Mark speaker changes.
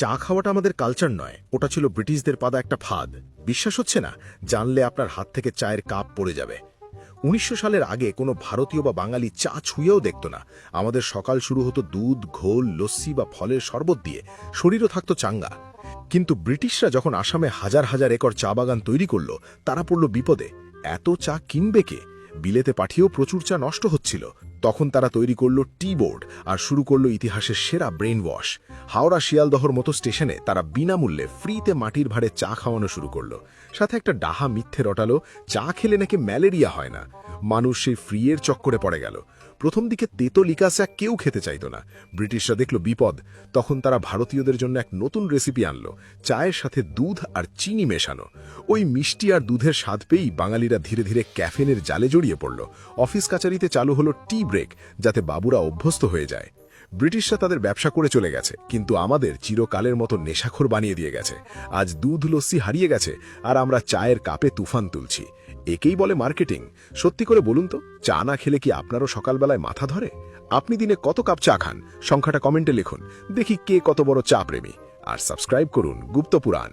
Speaker 1: চা খাওয়াটা আমাদের কালচার নয়, ওটা ছিল ব্রিটিশদের পাদা একটা ফাঁদ। বিশ্বাস হচ্ছে না? জানলে আপনার হাত থেকে চায়ের কাপ পড়ে যাবে। ১৯০০ সালের আগে কোনো ভারতীয় বা বাঙালি চা ছুঁয়েও দেখত না। আমাদের সকাল শুরু হতো দুধ, ঘোল, লস্যি বা ফলের শরবত দিয়ে, শরীরও থাকতো চাঙ্গা। কিন্তু ব্রিটিশরা যখন আসামে হাজার হাজার একর চা বাগান তৈরি করল, তারা পড়ল বিপদে। এত চা কিনবে কে? বিলেতে পাঠিয়েও প্রচুর চা নষ্ট হচ্ছিল। তখন তারা তৈরি করল টি বোর্ড আর শুরু করল ইতিহাসের সেরা ব্রেন ওয়াশ। হাওড়া শিয়ালদহর মতো স্টেশনে তারা বিনামূল্যে ফ্রিতে মাটির ভাঁড়ে চা খাওয়ানো শুরু করলো। সাথে একটা ডাহা মিথ্যে রটালো, চা খেলে নাকি ম্যালেরিয়া হয় না। মানুষ সেই ফ্রিয়ের চক্করে পড়ে গেল। প্রথম দিকে তেতো লিকা চা কেউ খেতে চাইত না। ব্রিটিশরা দেখল বিপদ, তখন তারা ভারতীয়দের জন্য এক নতুন রেসিপি আনলো, চায়ের সাথে দুধ আর চিনি মেশানো। ওই মিষ্টি আর দুধের স্বাদ পেয়েই বাঙালিরা ধীরে ধীরে ক্যাফেনের জালে জড়িয়ে পড়ল। অফিস কাচারিতে চালু হলো টি ব্রেক, যাতে বাবুরা অভ্যস্ত হয়ে যায়। ব্রিটিশরা তাদের ব্যবসা করে চলে গেছে, কিন্তু আমাদের চিরকালের মতো নেশাখোর বানিয়ে দিয়ে গেছে। আজ দুধ লস্যি হারিয়ে গেছে, আর আমরা চায়ের কাপে তুফান তুলছি। একেই বলে মার্কেটিং। সত্যি করে বলুন তো, চা না খেলে কি আপনারও সকালবেলায় মাথা ধরে? আপনি দিনে কত কাপ চা খান? সংখ্যাটা কমেন্টে লিখুন, দেখি কে কত বড় চা প্রেমী। আর সাবস্ক্রাইব করুন গুপ্তপুরাণ।